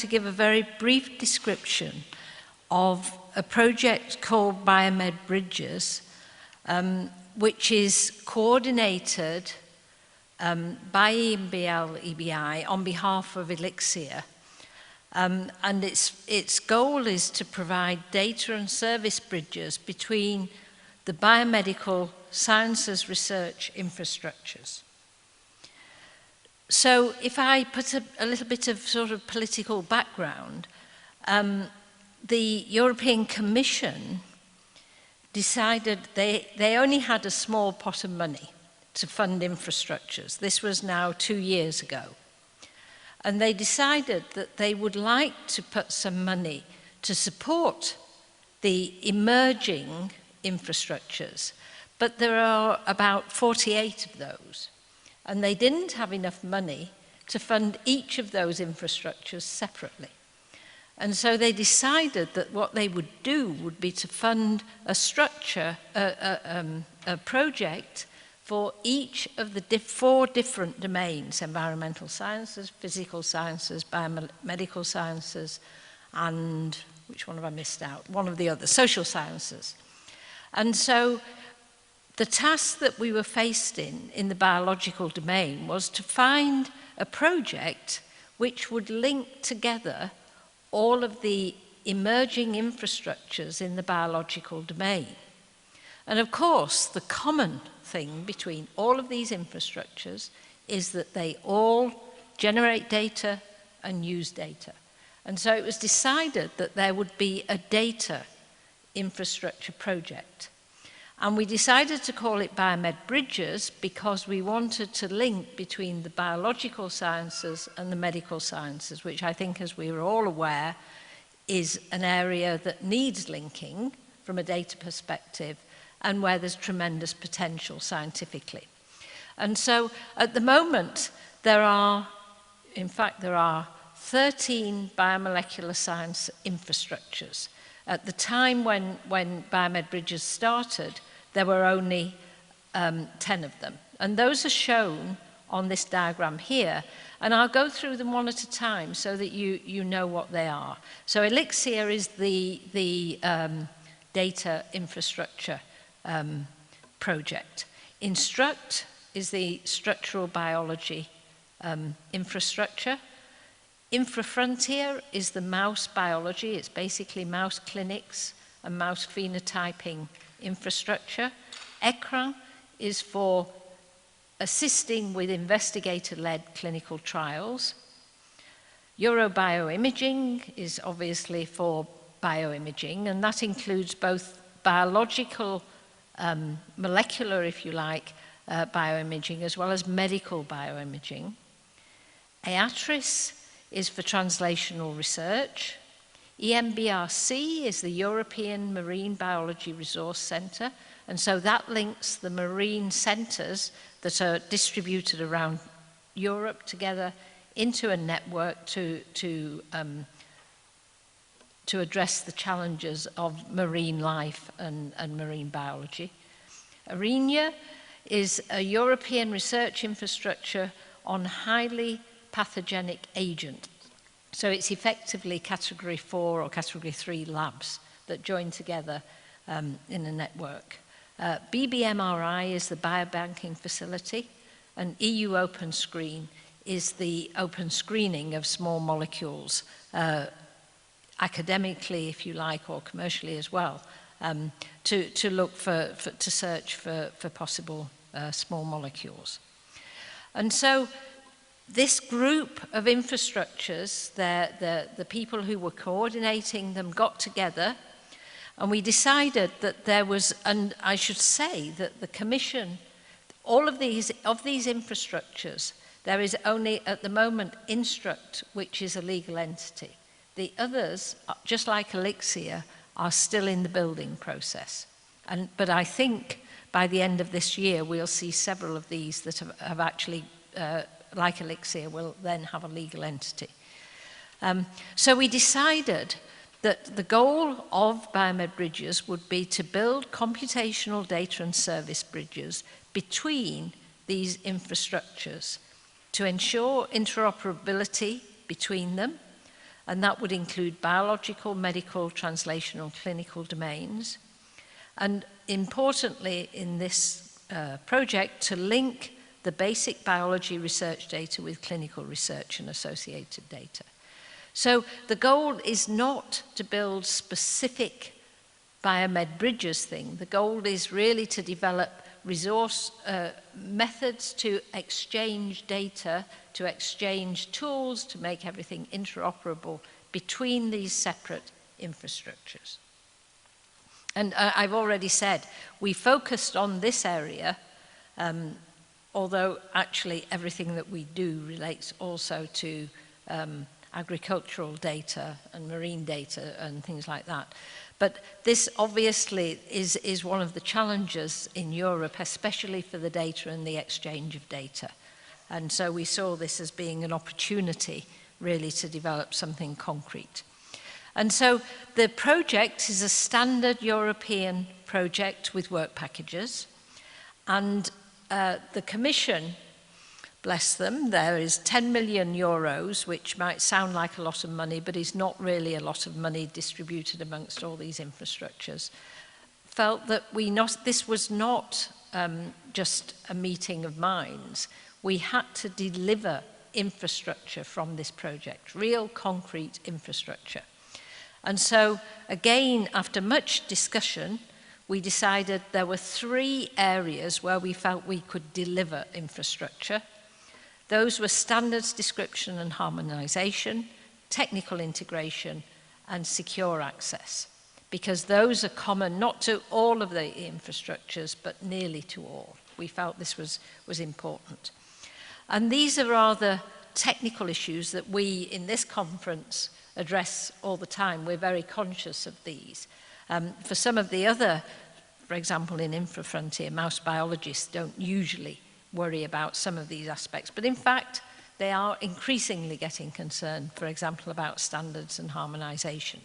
to give a very brief description of a project called BioMedBridges, which is coordinated by EBI on behalf of Elixir. And its goal is to provide data and service bridges between the biomedical sciences research infrastructures. So if I put a little bit of sort of political background, the European Commission decided they only had a small pot of money to fund infrastructures. This was now 2 years ago. And they decided that they would like to put some money to support the emerging infrastructures, but there are about 48 of those. And they didn't have enough money to fund each of those infrastructures separately. And so they decided that what they would do would be to fund a structure, a project for each of the 4 different domains: environmental sciences, physical sciences, biomedical sciences, and which one have I missed out? One of the others, social sciences. And so the task that we were faced in the biological domain was to find a project which would link together all of the emerging infrastructures in the biological domain. And of course, the common thing between all of these infrastructures is that they all generate data and use data. And so it was decided that there would be a data infrastructure project. And we decided to call it BioMedBridges because we wanted to link between the biological sciences and the medical sciences, which I think, as we are all aware, is an area that needs linking from a data perspective and where there's tremendous potential scientifically. And so at the moment, there are 13 biomolecular science infrastructures. At the time when BioMedBridges started, there were only 10 of them. And those are shown on this diagram here. And I'll go through them one at a time so that you know what they are. So Elixir is the data infrastructure project. Instruct is the structural biology infrastructure. InfraFrontier is the mouse biology. It's basically mouse clinics and mouse phenotyping iminfrastructure. ECRAN is for assisting with investigator-led clinical trials. Eurobioimaging is obviously for bioimaging, and that includes both biological, molecular, if you like, bioimaging, as well as medical bioimaging. EATRIS is for translational research. EMBRC is the European Marine Biology Resource Centre, and so that links the marine centres that are distributed around Europe together into a network to address the challenges of marine life and marine biology. ARENIA is a European research infrastructure on highly pathogenic agents. So it's effectively category 4 or category 3 labs that join together in a network. BBMRI is the biobanking facility, and EU Open Screen is the open screening of small molecules, academically, if you like, or commercially as well, to look to search for possible small molecules. And so this group of infrastructures, the people who were coordinating them got together, and we decided that there was, and I should say that the Commission, all of these infrastructures, there is only at the moment Instruct, which is a legal entity. The others, just like Elixir, are still in the building process. But I think by the end of this year, we'll see several of these that have actually, like Elixir, will then have a legal entity. So we decided that the goal of BioMedBridges would be to build computational data and service bridges between these infrastructures to ensure interoperability between them, and that would include biological, medical, translational, clinical domains. And importantly in this project, to link the basic biology research data with clinical research and associated data. So the goal is not to build specific BioMedBridges thing. The goal is really to develop resource methods to exchange data, to exchange tools, to make everything interoperable between these separate infrastructures. And I've already said, we focused on this area, although actually everything that we do relates also to agricultural data and marine data and things like that. But this obviously is one of the challenges in Europe, especially for the data and the exchange of data. And so we saw this as being an opportunity really to develop something concrete. And so the project is a standard European project with work packages. And the Commission, bless them, there is 10 million euros, which might sound like a lot of money, but is not really a lot of money distributed amongst all these infrastructures, felt that this was not just a meeting of minds. We had to deliver infrastructure from this project, real concrete infrastructure. And so, again, after much discussion, we decided there were 3 areas where we felt we could deliver infrastructure. Those were standards description and harmonization, technical integration, and secure access, because those are common not to all of the infrastructures, but nearly to all. We felt this was important. And these are rather technical issues that we, in this conference, address all the time. We're very conscious of these. For some of the other, for example, in InfraFrontier, mouse biologists don't usually worry about some of these aspects, but in fact, they are increasingly getting concerned, for example, about standards and harmonization.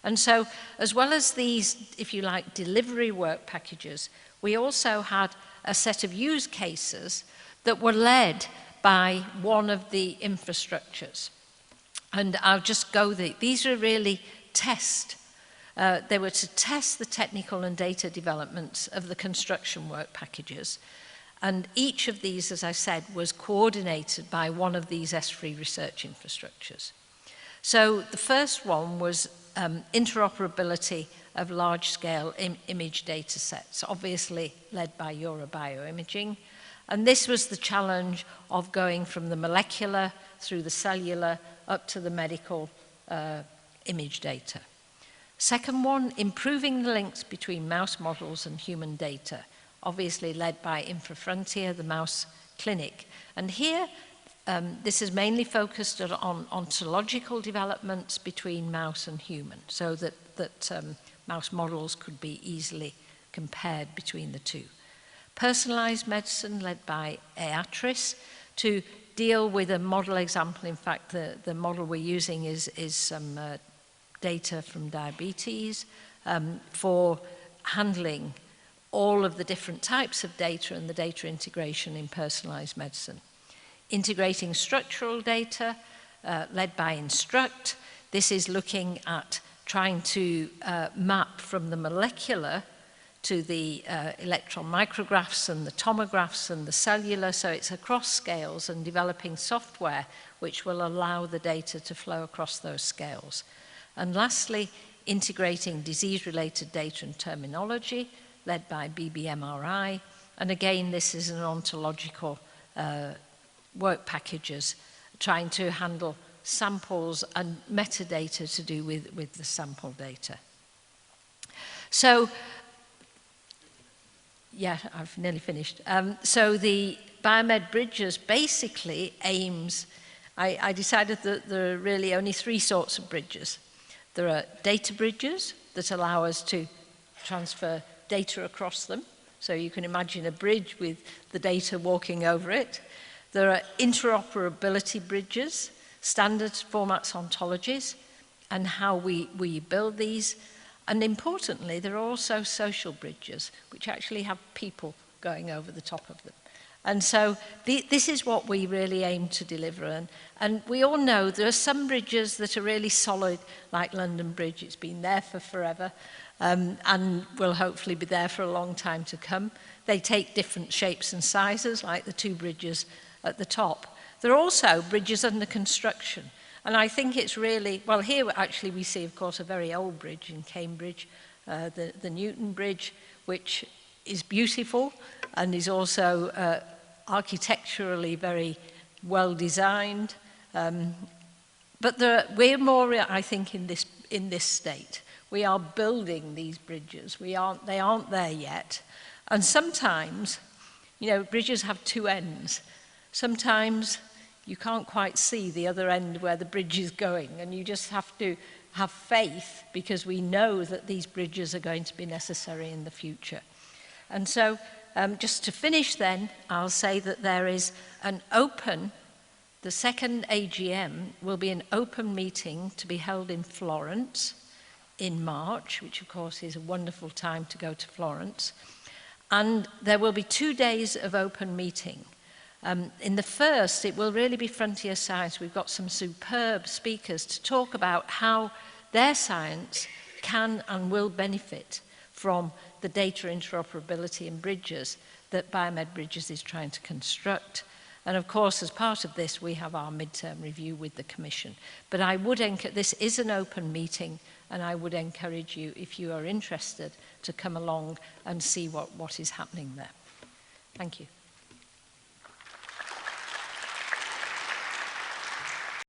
And so, as well as these, if you like, delivery work packages, we also had a set of use cases that were led by one of the infrastructures. And I'll just go these are really they were to test the technical and data developments of the construction work packages. And each of these, as I said, was coordinated by one of these S3 research infrastructures. So the first one was interoperability of large-scale image data sets, obviously led by Eurobioimaging. And this was the challenge of going from the molecular through the cellular up to the medical image data. Second one, improving the links between mouse models and human data, obviously led by InfraFrontier, the mouse clinic. And here, this is mainly focused on ontological developments between mouse and human, so that mouse models could be easily compared between the two. Personalized medicine led by Eatris to deal with a model example. In fact, the model we're using is some data from diabetes for handling all of the different types of data and the data integration in personalized medicine. Integrating structural data, led by Instruct. This is looking at trying to map from the molecular to the electron micrographs and the tomographs and the cellular, so it's across scales, and developing software which will allow the data to flow across those scales. And lastly, integrating disease-related data and terminology, led by BBMRI. And again, this is an ontological work packages, trying to handle samples and metadata to do with the sample data. So, yeah, I've nearly finished. So the BioMedBridges basically aims, I decided that there are really only 3 sorts of bridges. There are data bridges that allow us to transfer data across them. So you can imagine a bridge with the data walking over it. There are interoperability bridges, standards, formats, ontologies, and how we build these. And importantly, there are also social bridges, which actually have people going over the top of them. And so this is what we really aim to deliver. And we all know there are some bridges that are really solid, like London Bridge. It's been there for forever and will hopefully be there for a long time to come. They take different shapes and sizes, like the two bridges at the top. There are also bridges under construction. And I think it's really, well, here actually we see, of course, a very old bridge in Cambridge, the Newton Bridge, which is beautiful and is also architecturally very well designed. But we're more, I think, in this state. We are building these bridges. They aren't there yet. And sometimes, you know, bridges have two ends. Sometimes you can't quite see the other end where the bridge is going, and you just have to have faith because we know that these bridges are going to be necessary in the future. And so, just to finish then, I'll say that there is the second AGM will be an open meeting to be held in Florence in March, which of course is a wonderful time to go to Florence. And there will be 2 days of open meeting. In the first, it will really be frontier science. We've got some superb speakers to talk about how their science can and will benefit from the data interoperability in bridges that BioMedBridges is trying to construct. And of course, as part of this, we have our midterm review with the Commission. But I would this is an open meeting, and I would encourage you, if you are interested, to come along and see what is happening there. Thank you.